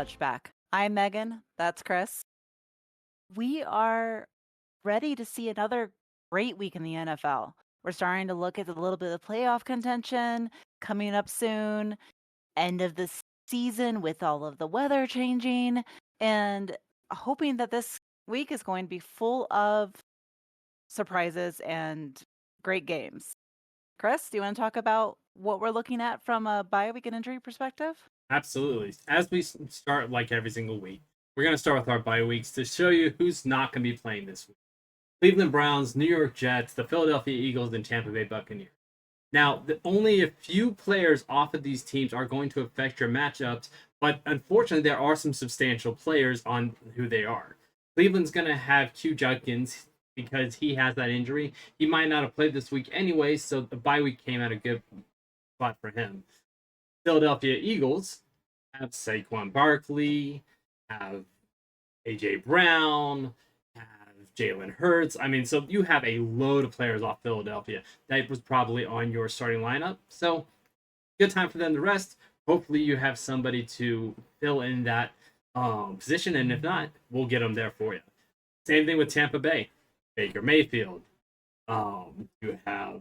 Touchback. I'm Megan. That's Chris. We are ready to see another great week in the NFL. We're starting to look at a little bit of playoff contention coming up soon, end of the season with all of the weather changing, and hoping that this week is going to be full of surprises and great games. Chris, do you want to talk about what we're looking at from a bye week and injury perspective? Absolutely. As we start like every single week, we're going to start with our bye weeks to show you who's not going to be playing this week. Cleveland Browns, New York Jets, the Philadelphia Eagles, and Tampa Bay Buccaneers. Now, only a few players off of these teams are going to affect your matchups, but unfortunately, there are some substantial players on who they are. Cleveland's going to have Q Judkins because he has that injury. He might not have played this week anyway, so the bye week came at a good spot for him. Philadelphia Eagles have Saquon Barkley, have AJ Brown, have Jalen Hurts. I mean, so you have a load of players off Philadelphia that was probably on your starting lineup. So good time for them to rest. Hopefully, you have somebody to fill in that position, and if not, we'll get them there for you. Same thing with Tampa Bay, Baker Mayfield. You have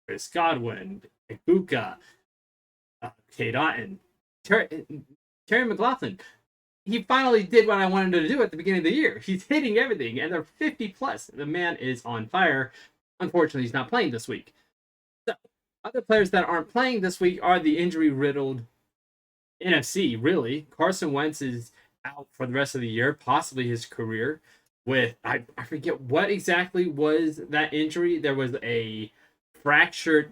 Chris Godwin, Ibuka, Kate Otten, Terry McLaughlin. He finally did what I wanted him to do at the beginning of the year. He's hitting everything, and they're 50 plus. The man is on fire. Unfortunately, he's not playing this week. So, other players that aren't playing this week are the injury riddled NFC, really. Carson Wentz is out for the rest of the year, possibly his career. With I forget what exactly was that injury. There was a fractured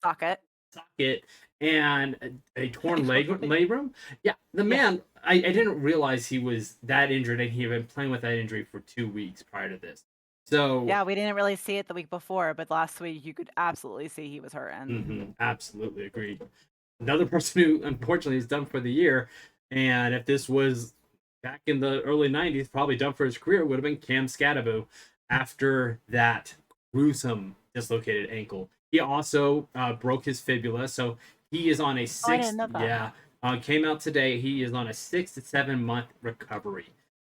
Socket. socket and a torn labrum. Yeah, the man. I didn't realize he was that injured, and he had been playing with that injury for 2 weeks prior to this. So, Yeah, we didn't really see it the week before, but last week you could absolutely see he was hurting. absolutely agreed. Another person who unfortunately is done for the year, and if this was back in the early '90s, probably done for his career, would have been Cam Scadaboo after that gruesome dislocated ankle. He also broke his fibula, so he is on a Oh, I didn't sixth. know that. Yeah, came out today. He is on a 6 to 7 month recovery.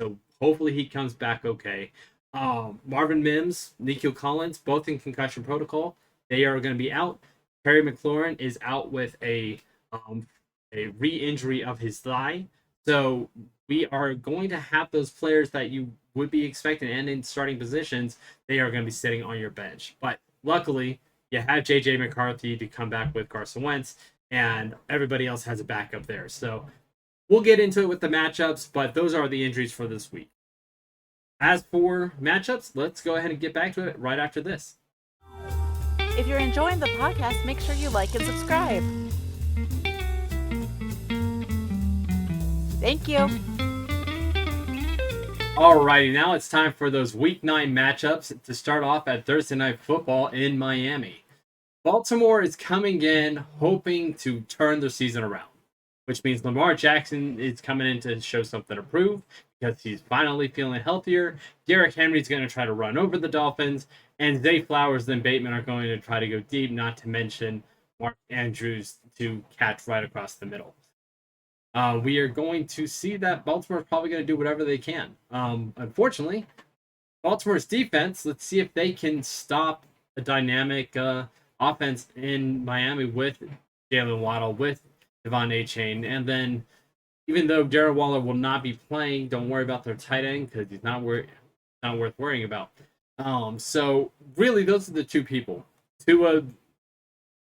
So hopefully he comes back okay. Marvin Mims, Nikhil Collins, both in concussion protocol. They are going to be out. Terry McLaurin is out with a re-injury of his thigh. So we are going to have those players that you would be expecting and in starting positions, they are going to be sitting on your bench. But luckily, you have JJ McCarthy to come back with Carson Wentz, and everybody else has a backup there. So we'll get into it with the matchups, but those are the injuries for this week. As for matchups, let's go ahead and get back to it right after this. If you're enjoying the podcast, make sure you like and subscribe. Thank you. Alrighty, now it's time for those Week 9 matchups to start off at Thursday Night Football in Miami. Baltimore is coming in hoping to turn their season around, which means Lamar Jackson is coming in to show something to prove because he's finally feeling healthier. Derrick Henry's going to try to run over the Dolphins, and Zay Flowers and Bateman are going to try to go deep, not to mention Mark Andrews to catch right across the middle. We are going to see that Baltimore's probably going to do whatever they can. Unfortunately, Baltimore's defense, let's see if they can stop a dynamic offense in Miami with Jalen Waddle, with Devon Achane, and then even though Darren Waller will not be playing, don't worry about their tight end because he's not worth worrying about. So really, those are the two people. Tua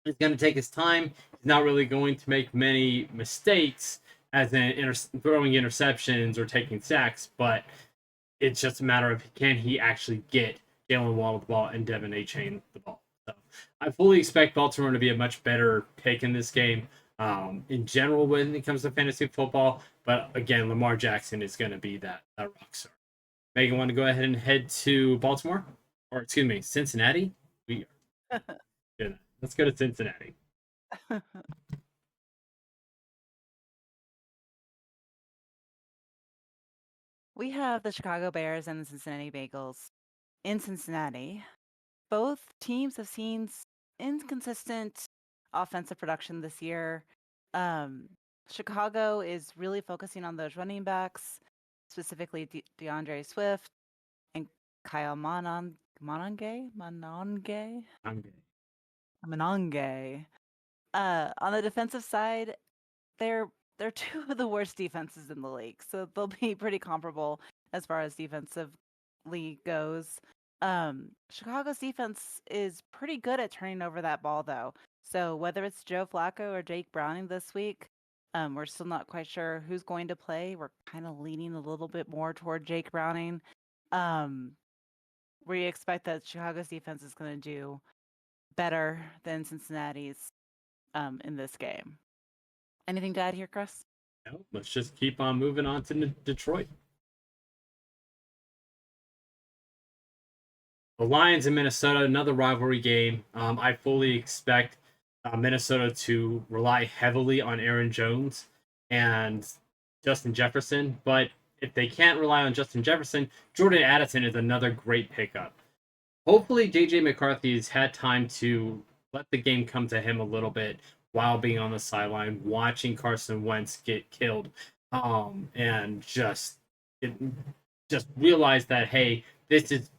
is going to take his time. He's not really going to make many mistakes, as in throwing interceptions or taking sacks, but it's just a matter of can he actually get Jalen Waddle the ball and Devon Achane the ball. So I fully expect Baltimore to be a much better pick in this game in general when it comes to fantasy football. But again, Lamar Jackson is going to be that rock star. Megan, want to go ahead and head to Baltimore? Or excuse me, Cincinnati? We are. Good. Let's go to Cincinnati. We have the Chicago Bears and the Cincinnati Bengals in Cincinnati. Both teams have seen inconsistent offensive production this year. Um, Chicago is really focusing on those running backs, specifically DeAndre Swift and Kyle I'm good. Monange. On the defensive side, they're they're two of the worst defenses in the league, so they'll be pretty comparable as far as defensively goes. Chicago's defense is pretty good at turning over that ball, though. So whether it's Joe Flacco or Jake Browning this week, we're still not quite sure who's going to play. We're kind of leaning a little bit more toward Jake Browning. Um, we expect that Chicago's defense is going to do better than Cincinnati's in this game. Anything to add here, Chris? No, let's just keep on moving on to Detroit. The Lions in Minnesota, another rivalry game. I fully expect Minnesota to rely heavily on Aaron Jones and Justin Jefferson. But if they can't rely on Justin Jefferson, Jordan Addison is another great pickup. Hopefully, JJ McCarthy has had time to let the game come to him a little bit while being on the sideline, watching Carson Wentz get killed, and it, just realize that, hey, this is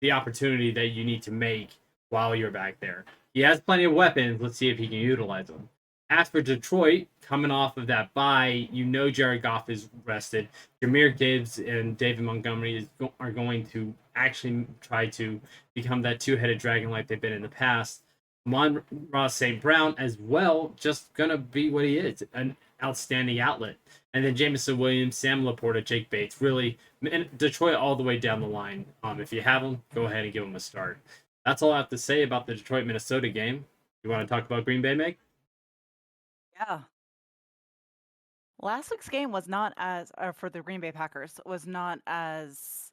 the opportunity that you need to make while you're back there. He has plenty of weapons. Let's see if he can utilize them. As for Detroit, coming off of that bye, you know Jared Goff is rested. Jameer Gibbs and David Montgomery are going to actually try to become that two-headed dragon like they've been in the past. Ross St. Brown as well, just gonna be what he is, an outstanding outlet. And then Jameson Williams, Sam Laporta, Jake Bates, really, and Detroit all the way down the line. If you have them, go ahead and give them a start. That's all I have to say about the Detroit Minnesota game. You want to talk about Green Bay, Meg? Yeah. Last week's game was not as, or for the Green Bay Packers, was not as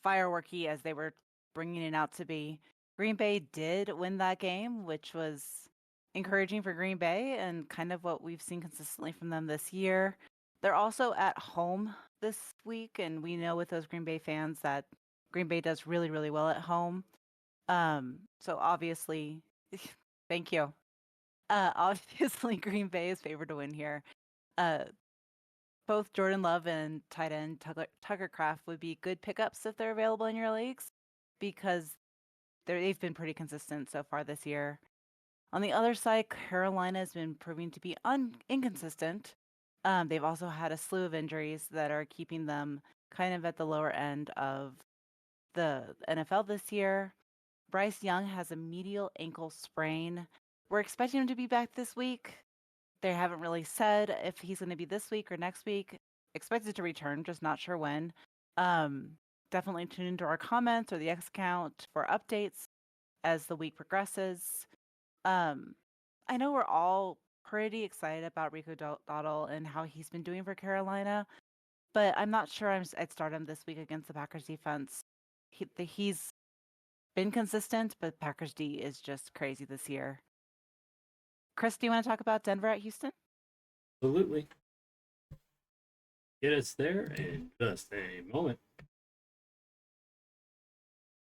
fireworky as they were bringing it out to be. Green Bay did win that game, which was encouraging for Green Bay and kind of what we've seen consistently from them this year. They're also at home this week, and we know with those Green Bay fans that Green Bay does really, really well at home. So obviously, thank you. Obviously, Green Bay is favored to win here. Uh, both Jordan Love and tight end Tucker Craft would be good pickups if they're available in your leagues because they've been pretty consistent so far this year. On the other side, Carolina has been proving to be inconsistent. They've also had a slew of injuries that are keeping them kind of at the lower end of the NFL this year. Bryce Young has a medial ankle sprain. We're expecting him to be back this week. They haven't really said if he's going to be this week or next week. Expected to return, just not sure when. Um, Definitely tune into our comments or the X account for updates as the week progresses. Um, I know we're all pretty excited about Rico Dowdle and how he's been doing for Carolina, but I'm not sure I'd start him this week against the Packers defense. He's been consistent, but Packers D is just crazy this year. Chris, do you want to talk about Denver at Houston? Absolutely. Get us there in just a moment.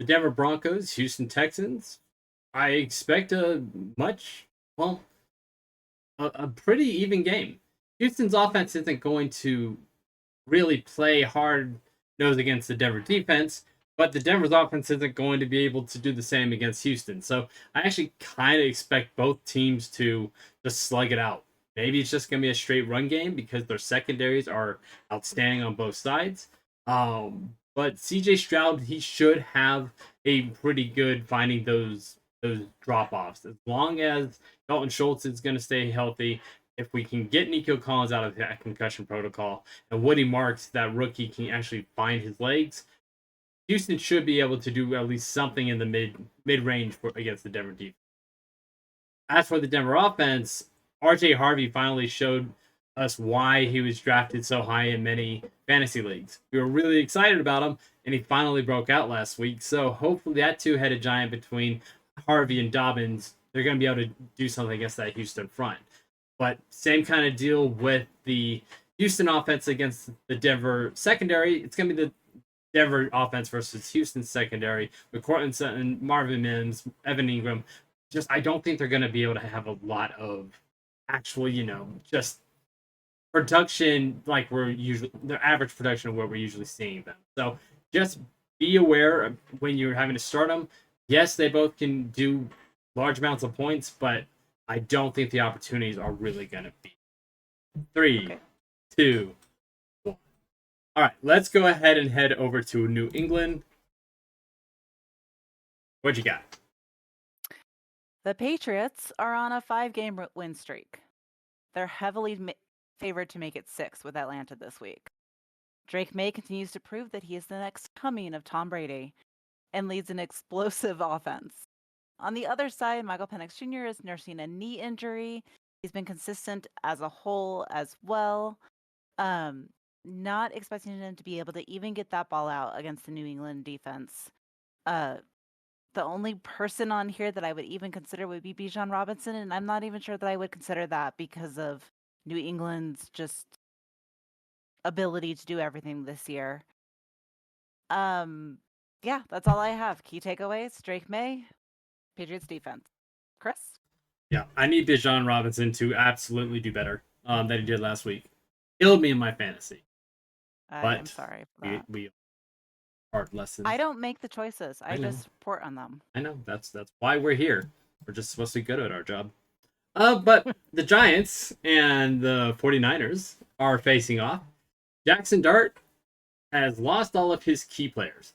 The Denver Broncos, Houston Texans. I expect a much, well, a pretty even game. Houston's offense isn't going to really play hard nose against the Denver defense, but the Denver's offense isn't going to be able to do the same against Houston. So I actually kind of expect both teams to just slug it out. Maybe it's just going to be a straight run game because their secondaries are outstanding on both sides. But CJ Stroud, he should have a pretty good finding those drop offs as long as Dalton Schultz is going to stay healthy. If we can get Nico Collins out of that concussion protocol and Woody Marks, that rookie, can actually find his legs, Houston should be able to do at least something in the mid range against the Denver defense. As for the Denver offense, RJ Harvey finally showed us why he was drafted so high in many fantasy leagues. We were really excited about him, and he finally broke out last week. So hopefully that two-headed giant between Harvey and Dobbins, they're going to be able to do something against that Houston front. But same kind of deal with the Houston offense against the Denver secondary. It's going to be the Denver offense versus Houston secondary with Cortland Sutton, Marvin Mims, Evan Ingram. Just I don't think they're going to be able to have a lot of actual, just production like we're usually the average production of where we're usually seeing them. So just be aware of when you're having to start them. Yes, they both can do large amounts of points, but I don't think the opportunities are really going to be. Three, Okay. 2, 1. All right, let's go ahead and head over to New England. What you got? The Patriots are on a 5-game win streak. They're heavily favored to make it 6 with Atlanta this week. Drake May continues to prove that he is the next coming of Tom Brady and leads an explosive offense. On the other side, Michael Penix Jr. is nursing a knee injury. He's been consistent as a whole as well. Um, Not expecting him to be able to even get that ball out against the New England defense. Uh, the only person on here that I would even consider would be Bijan Robinson, and I'm not even sure that I would consider that because of New England's just ability to do everything this year. Um, yeah, that's all I have. Key takeaways: Drake May, Patriots defense. Chris, Yeah, I need Bijan Robinson to absolutely do better than he did last week. Killed me in my fantasy, I am but sorry for we that. we hard I lessons. don't make the choices. I I know, just report on them. I know. That's why we're here. We're just supposed to be good at our job. But the Giants and the 49ers are facing off. Jackson Dart has lost all of his key players.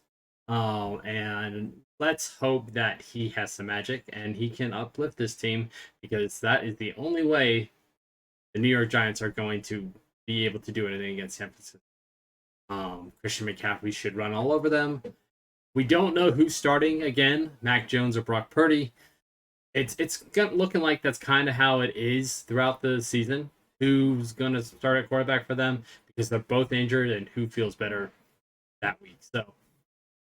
And let's hope that he has some magic and he can uplift this team because that is the only way the New York Giants are going to be able to do anything against San Francisco. Christian McCaffrey should run all over them. We don't know who's starting again, Mac Jones or Brock Purdy. It's looking like that's kind of how it is throughout the season. Who's going to start at quarterback for them because they're both injured and who feels better that week. So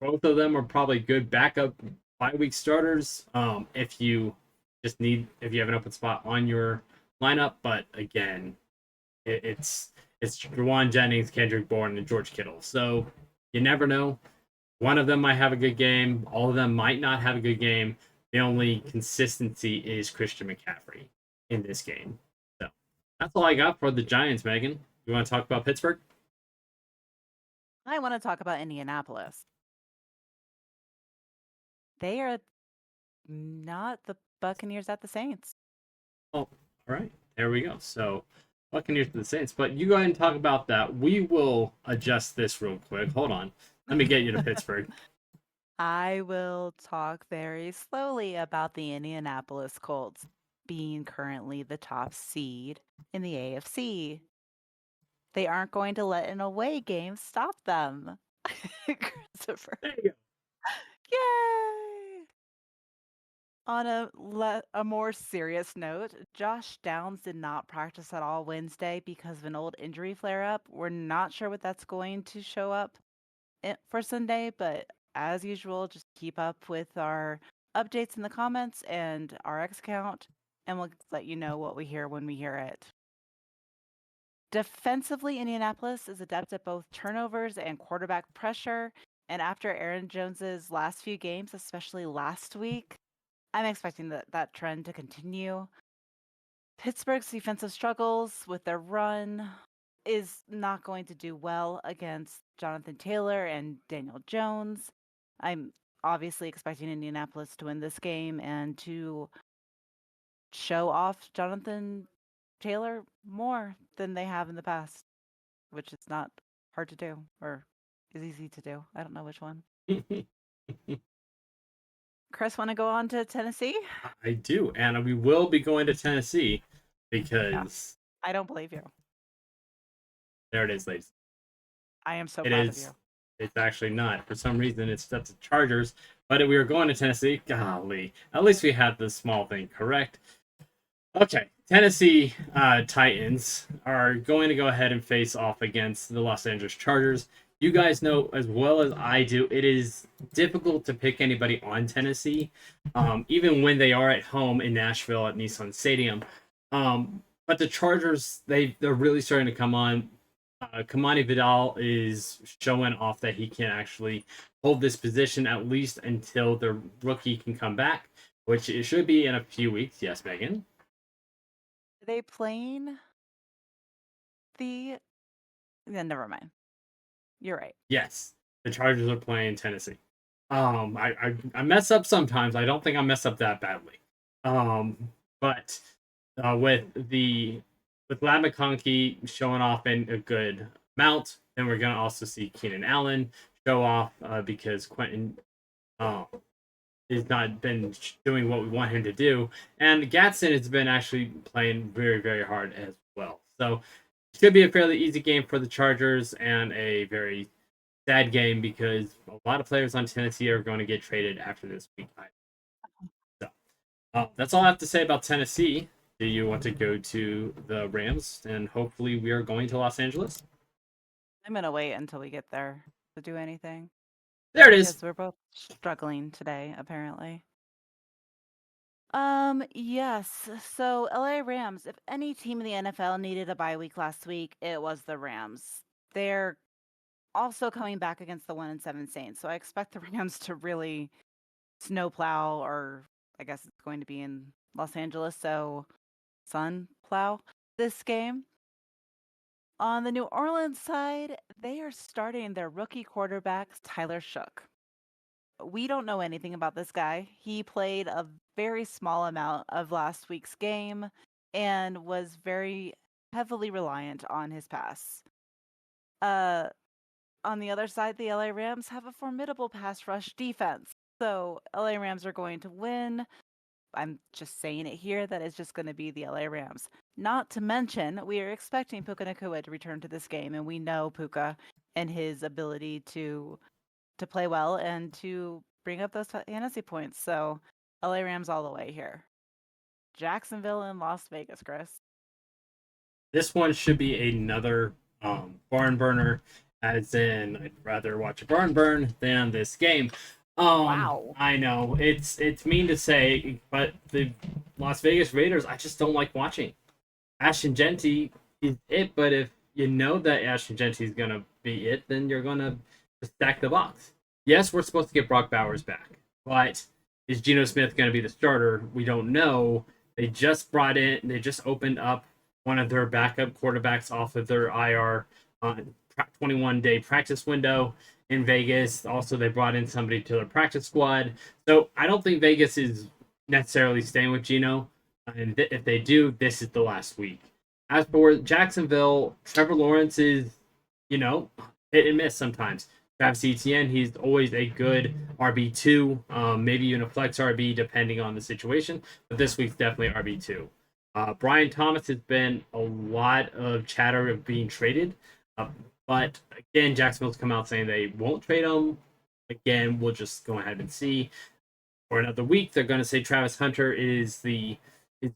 both of them are probably good backup bye-week starters if you have an open spot on your lineup. But again, it's Juwan Jennings, Kendrick Bourne, and George Kittle. So you never know. One of them might have a good game. All of them might not have a good game. The only consistency is Christian McCaffrey in this game. So that's all I got for the Giants, Megan. You want to talk about Pittsburgh? I want to talk about Indianapolis. They are not the Buccaneers at the Saints. Oh, all right. There we go. So Buccaneers to the Saints. But you go ahead and talk about that. We will adjust this real quick. Hold on. Let me get you to Pittsburgh. I will talk very slowly about the Indianapolis Colts being currently the top seed in the AFC. They aren't going to let an away game stop them. Christopher. There you Yay! On a more serious note, Josh Downs did not practice at all Wednesday because of an old injury flare up. We're not sure what that's going to show up for Sunday, but as usual, just keep up with our updates in the comments and our X account, and we'll let you know what we hear when we hear it. Defensively, Indianapolis is adept at both turnovers and quarterback pressure. And after Aaron Jones's last few games, especially last week, I'm expecting that trend to continue. Pittsburgh's defensive struggles with their run is not going to do well against Jonathan Taylor and Daniel Jones. I'm obviously expecting Indianapolis to win this game and to show off Jonathan Taylor more than they have in the past, which is not hard to do or is easy to do. I don't know which one. go. Chris, want to go on to Tennessee? I do. And we will be going to Tennessee Yeah, because I don't believe you. there it is, ladies. I am so It proud of is. you. It's actually not. For some reason, it's that's the Chargers. But we were going to Tennessee. Golly. At least we had the small thing correct. Okay. Tennessee Titans are going to go ahead and face off against the Los Angeles Chargers. You guys know as well as I do, it is difficult to pick anybody on Tennessee, even when they are at home in Nashville at Nissan Stadium. But the Chargers, they're really starting to come on. Kamani Vidal is showing off that he can actually hold this position at least until the rookie can come back, which it should be in a few weeks. Yes, Megan. Are they playing? The Yeah, never mind. You're right. Yes, the Chargers are playing Tennessee. I mess up sometimes. I don't think I mess up that badly. But with Lad McConkey showing off in a good amount, then we're gonna also see Keenan Allen show off because Quentin um, has not been doing what we want him to do, and Gatson has been actually playing very very hard as well. So it should be a fairly easy game for the Chargers and a very sad game because a lot of players on Tennessee are going to get traded after this week. So that's all I have to say about Tennessee. Do you want to go to the Rams? And hopefully, we are going to Los Angeles. I'm gonna wait until we get there to do anything There it is. because we're both struggling today, apparently. Yes. So LA Rams, if any team in the NFL needed a bye week last week, it was the Rams. They're also coming back against the 1-7 Saints. So I expect the Rams to really snowplow, or I guess it's going to be in Los Angeles, so sun plow this game. On the New Orleans side, they are starting their rookie quarterback, Tyler Shook. We don't know anything about this guy. He played a very small amount of last week's game and was very heavily reliant on his pass. Uh, on the other side, the LA Rams have a formidable pass rush defense. So LA Rams are going to win. I'm just saying it here that it's just going to be the LA Rams. Not to mention, we are expecting Puka Nakua to return to this game, and we know Puka and his ability to play well and to bring up those fantasy points. So LA Rams all the way here. Jacksonville and Las Vegas, Chris. This one should be another barn burner, as in I'd rather watch a barn burn than this game. Wow. I know it's mean to say, but the Las Vegas Raiders, I just don't like watching. Ashton Genty is it, but if you know that Ashton Genty is gonna be it, then you're gonna stack the box. Yes, we're supposed to get Brock Bowers back, but is Geno Smith gonna be the starter? We don't know. They just opened up one of their backup quarterbacks off of their IR 21-day practice window in Vegas. Also, they brought in somebody to their practice squad. So I don't think Vegas is necessarily staying with Geno. And if they do, this is the last week. As for Jacksonville, Trevor Lawrence is, you know, hit and miss sometimes. Travis Etienne, he's always a good RB2, maybe even a flex RB depending on the situation. But this week's definitely RB2. Brian Thomas has been a lot of chatter of being traded. But again, Jacksonville's come out saying they won't trade him. Again, we'll just go ahead and see. For another week, they're going to say Travis Hunter is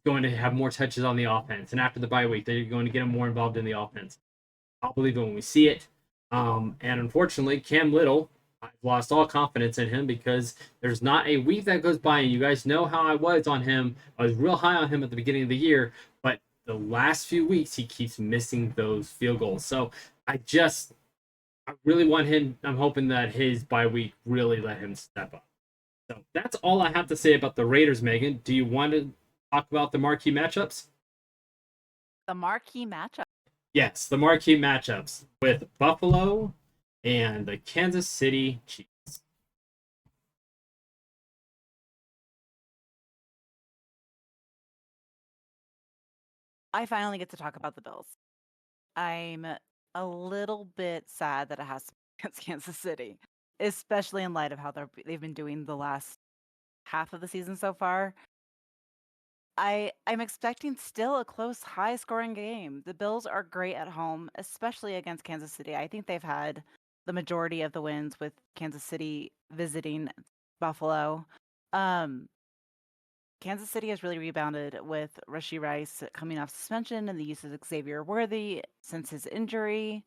going to have more touches on the offense, and after the bye week, they're going to get him more involved in the offense. I'll believe it when we see it. And unfortunately, Cam Little, I've lost all confidence in him because there's not a week that goes by, and you guys know how I was on him. I was real high on him at the beginning of the year, but the last few weeks he keeps missing those field goals. So I really want him. I'm hoping that his bye week really let him step up. So that's all I have to say about the Raiders, Megan. Do you want to talk about the marquee matchups? The marquee matchup. Yes, the marquee matchups with Buffalo and the Kansas City Chiefs. I finally get to talk about the Bills. I'm a little bit sad that it has to be against Kansas City, especially in light of how they've been doing the last half of the season so far. I'm expecting still a close, high-scoring game. The Bills are great at home, especially against Kansas City. I think they've had the majority of the wins with Kansas City visiting Buffalo. Um, Kansas City has really rebounded with Rashee Rice coming off suspension and the use of Xavier Worthy since his injury.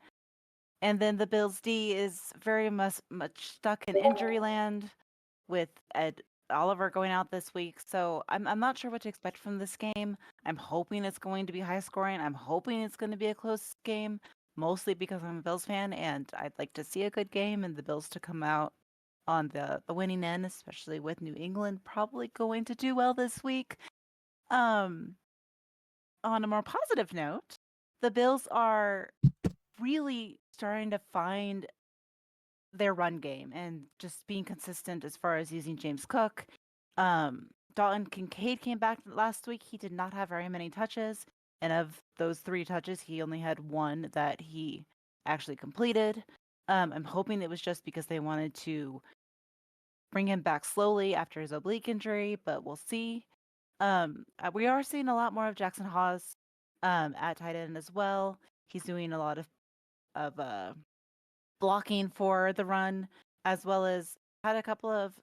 And then the Bills D is very much stuck in injury land with Ed Oliver going out this week. So I'm not sure what to expect from this game. I'm hoping it's going to be high scoring. I'm hoping it's going to be a close game, mostly because I'm a Bills fan and I'd like to see a good game and the Bills to come out on the winning end, especially with New England probably going to do well this week. Um, on a more positive note, the Bills are really starting to find their run game and just being consistent as far as using James Cook. Dalton Kincaid came back last week. He did not have very many touches. And of those 3 touches, he only had one that he actually completed. I'm hoping it was just because they wanted to bring him back slowly after his oblique injury, but we'll see. We are seeing a lot more of Jackson Hawes at tight end as well. He's doing a lot of blocking for the run, as well as had a couple of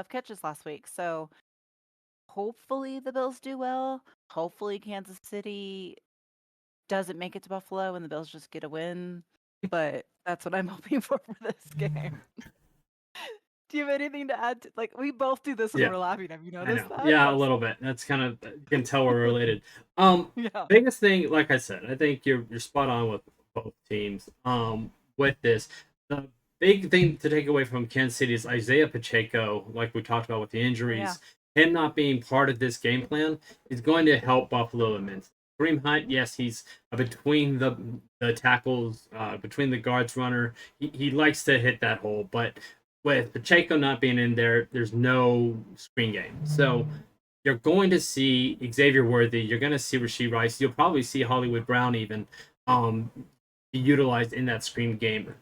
catches last week. So hopefully the Bills do well. Hopefully Kansas City doesn't make it to Buffalo and the Bills just get a win. But that's what I'm hoping for this game. Do you have anything to add? Like we both do this when Yeah, we're laughing. Have you I noticed know. that? Yeah, a That's little bit. That's kind of you can tell we're related. Um, yeah. Biggest thing, like I said, I think you're spot on with both teams. With this, the big thing to take away from Kansas City is Isaiah Pacheco, like we talked about with the Oh yeah. injuries. Him not being part of this game plan is going to help Buffalo immensely. Kareem Hunt, yes, he's between the tackles, between the guards runner. He likes to hit that hole, but with Pacheco not being in there, there's no screen game. So you're going to see Xavier Worthy. You're going to see Rasheed Rice. You'll probably see Hollywood Brown even um, be utilized in that screen game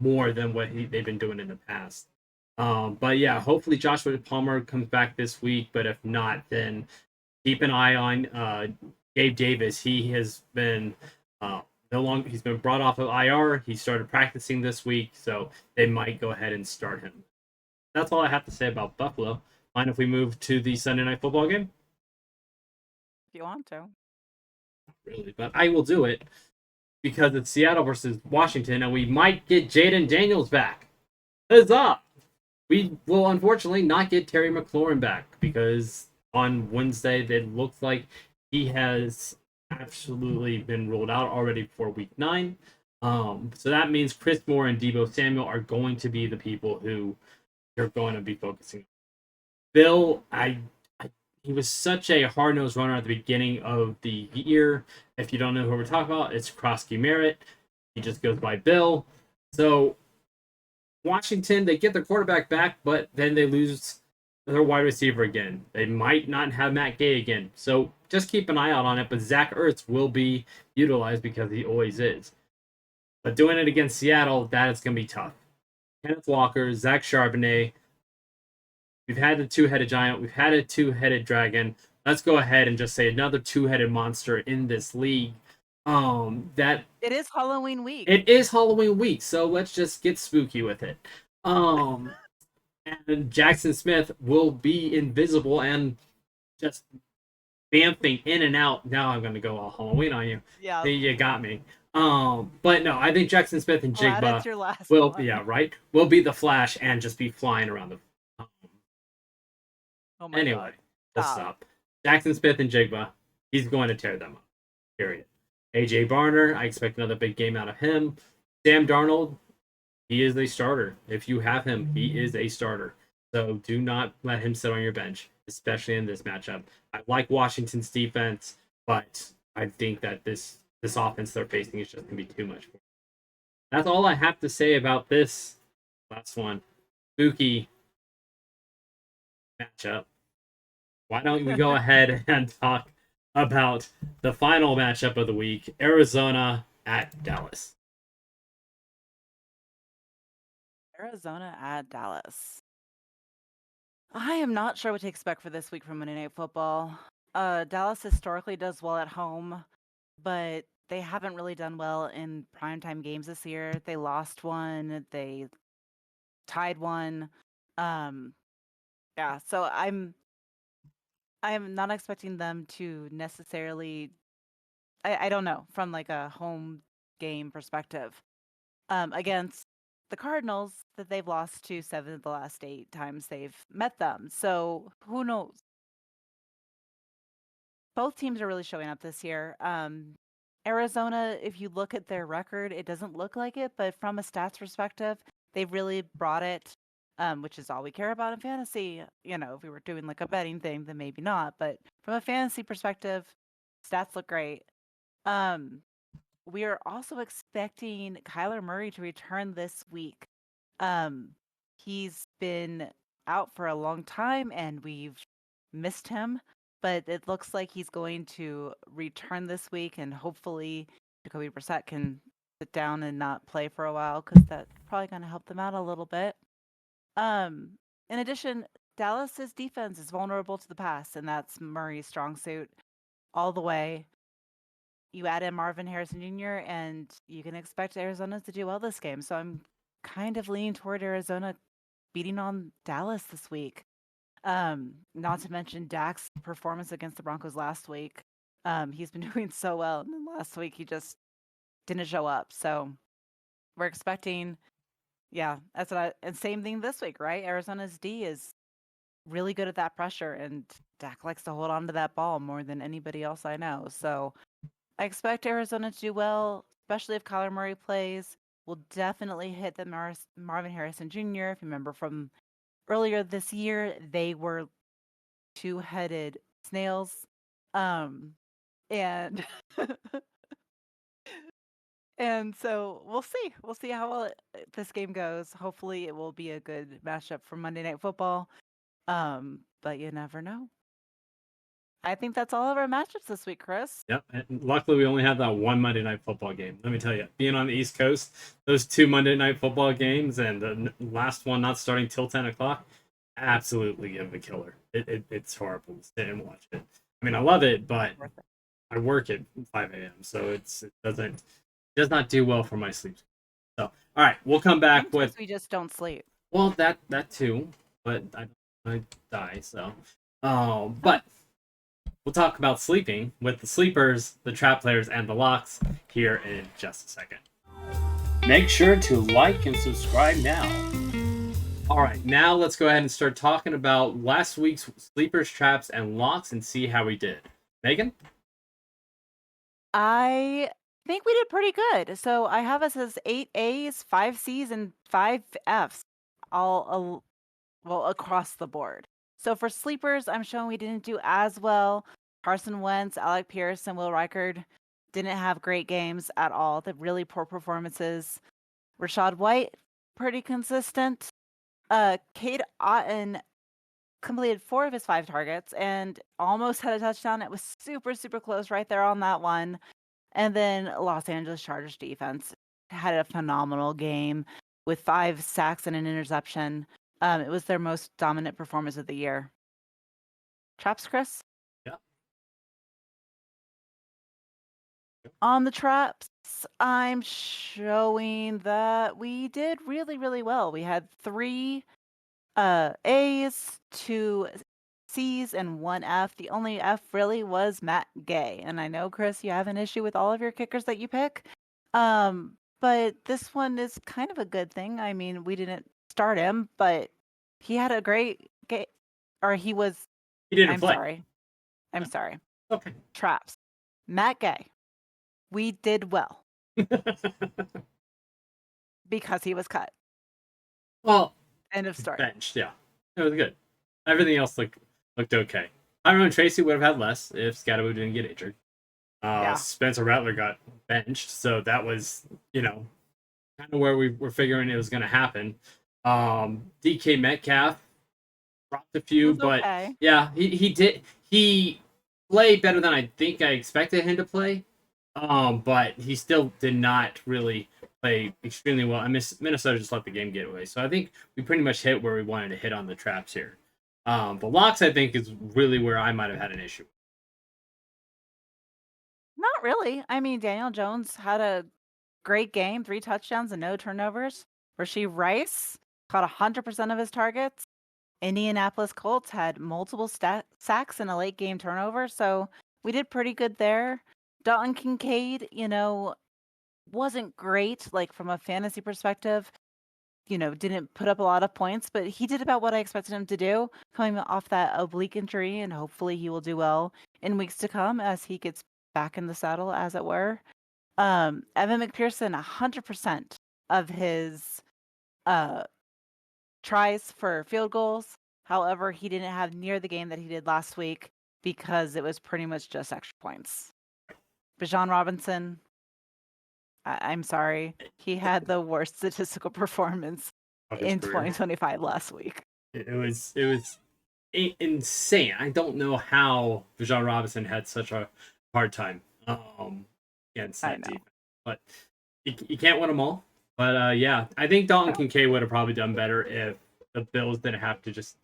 more than what they've been doing in the past. But yeah, hopefully Joshua Palmer comes back this week. But if not, then keep an eye on Gabe Davis. He has been no longer. He's been brought off of IR. He started practicing this week, so they might go ahead and start him. That's all I have to say about Buffalo. Mind if we move to the Sunday night football game? If you want to. Really, but I will do it because it's Seattle versus Washington, and we might get Jaden Daniels back. Huzzah! We will unfortunately not get Terry McLaurin back because on Wednesday it looks like he has absolutely been ruled out already for week 9. So that means Chris Moore and Debo Samuel are going to be the people who you're going to be focusing on. Bill, he was such a hard nosed runner at the beginning of the year. If you don't know who we're talking about, it's Krosky Merritt. He just goes by Bill. So Washington, they get their quarterback back, but then they lose their wide receiver again. They might not have Matt Gay again. So just keep an eye out on it. But Zach Ertz will be utilized because he always is. But doing it against Seattle, that is going to be tough. Kenneth Walker, Zach Charbonnet. We've had the two-headed giant. We've had a two-headed dragon. Let's go ahead and just say another two-headed monster in this league. That It is Halloween week. it is Halloween week, so let's just get spooky with it. Um, and Jackson Smith will be invisible and just vamping in and out. Now I'm gonna go all Halloween on you. Yeah. You got me. But no, I think Jackson Smith and Glad it's Jigba your last will, one. yeah, right, will be the Flash and just be flying around the. Um, Oh my anyway, god. we'll Stop. stop. Jackson Smith and Jigba, he's going to tear them up. Period. AJ Barner, I expect another big game out of him. Sam Darnold, he is a starter. If you have him, he is a starter. So do not let him sit on your bench, especially in this matchup. I like Washington's defense, but I think that this offense they're facing is just gonna be too much for them. That's all I have to say about this last one. Spooky matchup. Why don't we go ahead and talk about the final matchup of the week, Arizona at Dallas. Arizona at Dallas. I am not sure what to expect for this week from Monday Night Football. Dallas historically does well at home, but they haven't really done well in primetime games this year. They lost one, they tied one. Um, yeah, so I'm not expecting them to necessarily I don't know, from like a home game perspective. Against the Cardinals that they've lost to 7 of the last 8 times they've met them. So who knows? Both teams are really showing up this year. Arizona, if you look at their record, it doesn't look like it, but from a stats perspective, they've really brought it, which is all we care about in fantasy. You know, if we were doing like a betting thing, then maybe not. But from a fantasy perspective, stats look great. Um, we are also expecting Kyler Murray to return this week. Um, he's been out for a long time and we've missed him, but it looks like he's going to return this week and hopefully Jacoby Brissett can sit down and not play for a while because that's probably going to help them out a little bit. Um, in addition, Dallas's defense is vulnerable to the pass, and that's Murray's strong suit all the way. You add in Marvin Harrison Jr., and you can expect Arizona to do well this game. So I'm kind of leaning toward Arizona beating on Dallas this week. Not to mention Dak's performance against the Broncos last week. He's been doing so well, and then last week he just didn't show up. So we're expecting, yeah, and same thing this week, right? Arizona's D is really good at that pressure, and Dak likes to hold on to that ball more than anybody else I know. So I expect Arizona to do well, especially if Kyler Murray plays. We'll definitely hit the Marvin Harrison Jr. If you remember from earlier this year, they were two-headed snails. Um, and and so we'll see. We'll see how well this game goes. Hopefully, it will be a good matchup for Monday Night Football. But you never know. I think that's all of our matchups this week, Chris. Yep. And luckily, we only have that one Monday Night Football game. Let me tell you, being on the East Coast, those two Monday Night Football games and the last one not starting till 10 o'clock, absolutely give a killer. It's horrible to sit and watch it. I mean, I love it, but Worth it. I work at 5 a.m., so it does not do well for my sleep. So, all right, we'll come back Sometimes with we just don't sleep. well that too, but I die so. Oh, But we'll talk about sleeping with the sleepers, the trap players, and the locks here in just a second. Make sure to like and subscribe now. All right, now let's go ahead and start talking about last week's sleepers, traps, and locks and see how we did. Megan? I think we did pretty good. So I have us as 8 A's, 5 C's, and 5 F's, all well across the board. So for sleepers, I'm showing we didn't do as well. Carson Wentz, Alec Pierce, and Will Reichard didn't have great games at all. The really poor performances. Rashad White, pretty consistent. Cade Otton completed 4 of his 5 targets and almost had a touchdown. It was super, super close right there on that one. And then Los Angeles Chargers defense had a phenomenal game with 5 sacks and an interception. It was their most dominant performance of the year. Traps, Chris? Yeah. On the traps, I'm showing that we did really, really well. We had 3 A's, 2 C's, and 1 F. The only F really was Matt Gay. And I know, Chris, you have an issue with all of your kickers that you pick. But this one is kind of a good thing. I mean, we didn't start him, but he had a great game. Or he was, He didn't I'm play. sorry. I'm sorry. Okay. Traps. Matt Gay. We did well because he was cut. Well, End of story. benched, yeah. It was good. Everything else looked okay. Tyrone Tracy would have had less if Scatteroo didn't get injured. Yeah. Spencer Rattler got benched, so that was, kind of where we were figuring it was going to happen. DK Metcalf dropped a few, Was but okay. yeah, he played better than I think I expected him to play. But he still did not really play extremely well. Minnesota just let the game get away, so I think we pretty much hit where we wanted to hit on the traps here. The locks, I think, is really where I might have had an issue. Not really. I mean, Daniel Jones had a great game, 3 touchdowns and no turnovers. Rasheed Rice caught 100% of his targets. Indianapolis Colts had multiple sacks and a late game turnover, so we did pretty good there. Dalton Kincaid, wasn't great, like from a fantasy perspective. Didn't put up a lot of points, but he did about what I expected him to do, coming off that oblique injury, and hopefully he will do well in weeks to come as he gets back in the saddle, as it were. Evan McPherson, 100% of his uh, tries for field goals. However, he didn't have near the game that he did last week because it was pretty much just extra points. Bijan Robinson, I'm sorry. He had the worst statistical performance of his in career. 2025 last week. It was insane. I don't know how Bijan Robinson had such a hard time against I that know. defense, but you can't win them all. But yeah, I think Dalton No. Kincaid would have probably done better if the Bills didn't have to just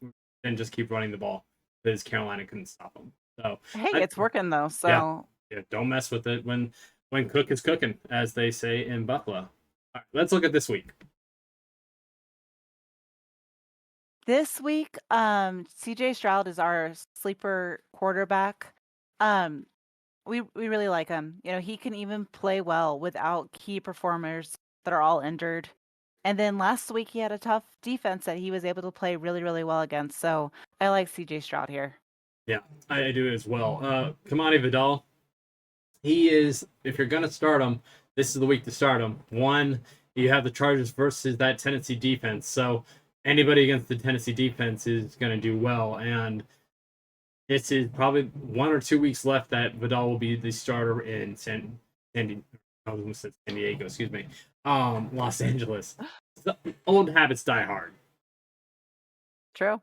keep running the ball because Carolina couldn't stop them. So Hey, I, it's working though, yeah, so yeah, don't mess with it when Cook is cooking, as they say in Buffalo. All right, let's look at this week. this week, CJ Stroud is our sleeper quarterback. Um, we really like him. You know, he can even play well without key performers that are all injured. And then last week he had a tough defense that he was able to play really, really well against. So I like CJ Stroud here. Yeah, I do as well. Kamani Vidal, he is, if you're going to start him, this is the week to start him. One, you have the Chargers versus that Tennessee defense. So anybody against the Tennessee defense is going to do well. And this is probably 1 or 2 weeks left that Vidal will be the starter in I almost said San Diego, excuse me, Los Angeles. So, old habits die hard. True.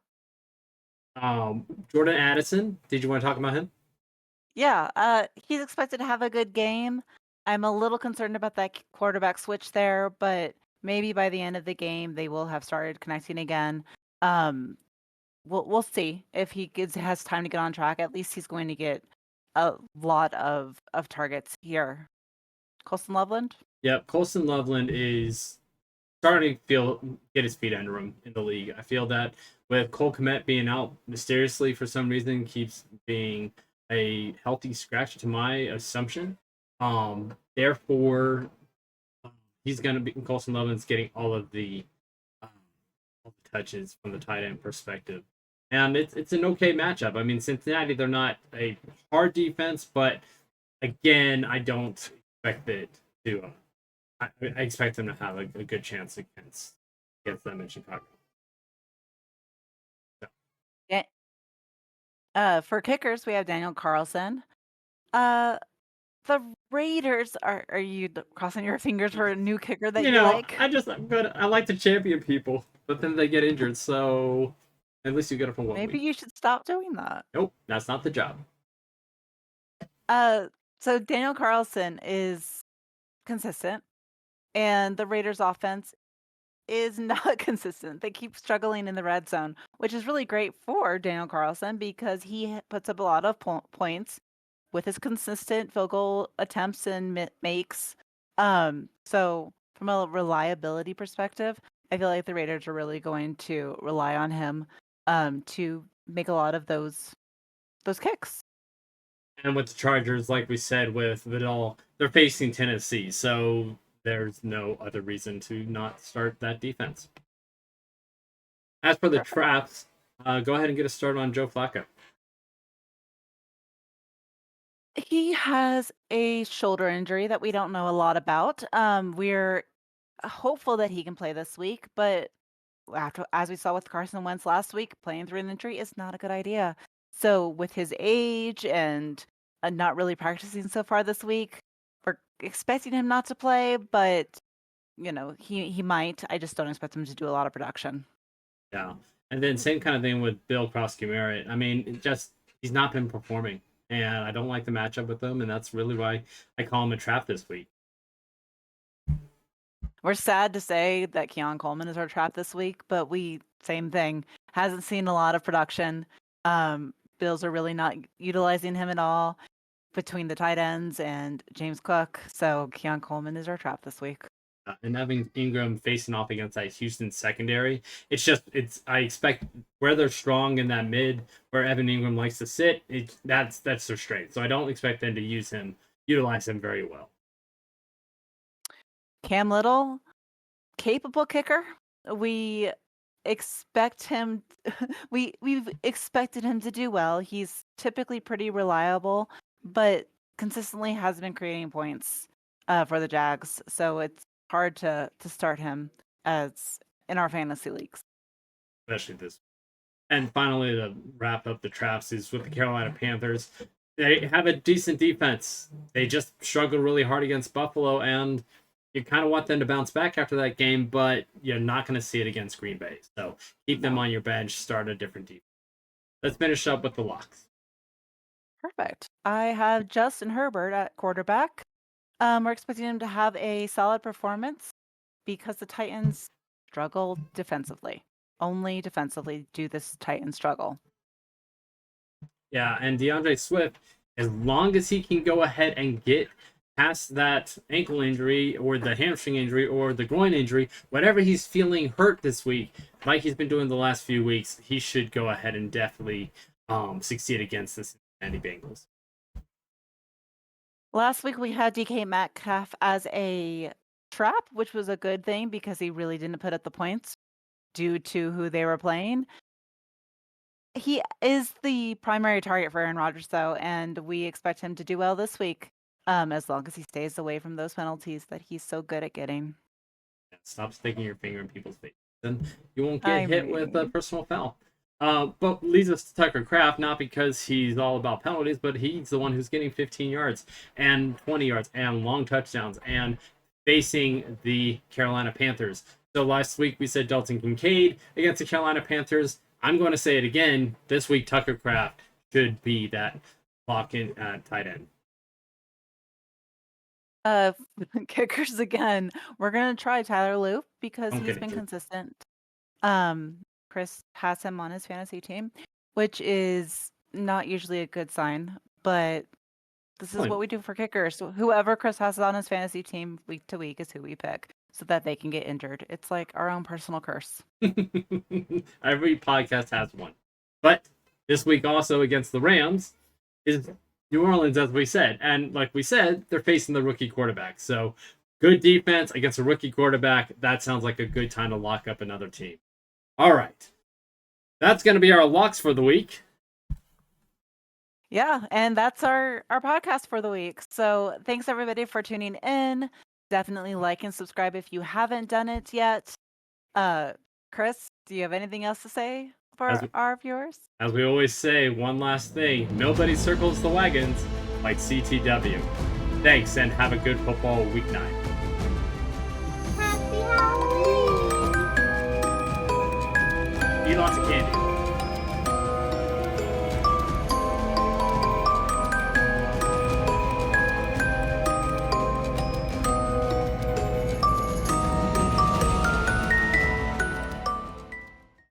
Jordan Addison, did you want to talk about him? Yeah, he's expected to have a good game. I'm a little concerned about that quarterback switch there, but maybe by the end of the game they will have started connecting again. Um, we'll see if has time to get on track. At least he's going to get a lot of targets here. Colson Loveland? Yep, Colson Loveland is starting to get his feet under him in the league. I feel that with Cole Kmet being out mysteriously for some reason, keeps being a healthy scratch to my assumption. Therefore, he's going to be Colson Loveland's getting um, all the touches from the tight end perspective, and it's an okay matchup. I mean, Cincinnati, they're not a hard defense, but again, I don't expect it to. I expect them to have a good chance against them in Chicago. So, Yeah. For kickers, we have Daniel Carlson. Uh, the Raiders are you crossing your fingers for a new kicker that you like? I like to champion people, but then they get injured. So at least you get it for one Maybe week. you should stop doing that. Nope, that's not the job. Uh, so Daniel Carlson is consistent, and the Raiders' offense is not consistent. They keep struggling in the red zone, which is really great for Daniel Carlson because he puts up a lot of points with his consistent field goal attempts and makes. So from a reliability perspective, I feel like the Raiders are really going to rely on him to make a lot of those kicks. And with the Chargers, like we said with Vidal, they're facing Tennessee, so there's no other reason to not start that defense. As for the Perfect. traps, go ahead and get us started on Joe Flacco. He has a shoulder injury that we don't know a lot about. We're hopeful that he can play this week, but after as we saw with Carson Wentz last week, playing through an injury is not a good idea. So with his age and not really practicing so far this week, we're expecting him not to play, but you know, he might. I just don't expect him to do a lot of production. Yeah. And then same kind of thing with Bill Krosky. I mean, he's not been performing, and I don't like the matchup with him, and that's really why I call him a trap this week. We're sad to say that Keon Coleman is our trap this week, but we same thing. Hasn't seen a lot of production. Bills are really not utilizing him at all between the tight ends and James Cook. So Keon Coleman is our trap this week. And having Ingram facing off against that Houston secondary, it's I expect where they're strong in that mid, where Evan Ingram likes to sit. That's their strength. So I don't expect them to utilize him very well. Cam Little, capable kicker. We expect him we've expected him to do well. He's typically pretty reliable, but consistently has been creating points for the Jags. So it's hard to start him as in our fantasy leagues. Especially this. And finally, to wrap up the traps is with the Carolina Panthers. They have a decent defense. They just struggled really hard against Buffalo, and You kind of want them to bounce back after that game, but you're not going to see it against Green Bay. So keep them No. on your bench, start a different defense. Let's finish up with the locks. Perfect. I have Justin Herbert at quarterback. We're expecting him to have a solid performance because the Titans struggle defensively. Only defensively do this Titans struggle. Yeah, and DeAndre Swift, as long as he can go ahead and get past that ankle injury or the hamstring injury or the groin injury, whatever he's feeling hurt this week, like he's been doing the last few weeks, he should go ahead and definitely succeed against the Cincinnati Bengals. Last week we had DK Metcalf as a trap, which was a good thing because he really didn't put up the points due to who they were playing. He is the primary target for Aaron Rodgers, though, and we expect him to do well this week, as long as he stays away from those penalties that he's so good at getting. Stop sticking your finger in people's faces, and you won't I get hit with a mean, personal foul. But leads us to Tucker Kraft, not because he's all about penalties, but he's the one who's getting 15 yards and 20 yards and long touchdowns and facing the Carolina Panthers. So last week we said Dalton Kincaid against the Carolina Panthers. I'm going to say it again. This week, Tucker Kraft should be that lock-in tight end. uh, kickers again. We're gonna try Tyler Loop because Don't he's get been injured. consistent. Chris has him on his fantasy team, which is not usually a good sign, but this is what we do for kickers. So whoever Chris has on his fantasy team week to week is who we pick so that they can get injured. It's like our own personal curse. Every podcast has one. But this week also against the Rams is New Orleans, as we said. And like we said, they're facing the rookie quarterback. So good defense against a rookie quarterback. That sounds like a good time to lock up another team. All right. That's going to be our locks for the week. Yeah, and that's our podcast for the week. So thanks everybody for tuning in. Definitely like and subscribe if you haven't done it yet. Chris, do you have anything else to say As, for our viewers? as we always say, one last thing. Nobody circles the wagons like CTW. Thanks, and have a good football week 9. Happy Halloween! Eat lots of candy.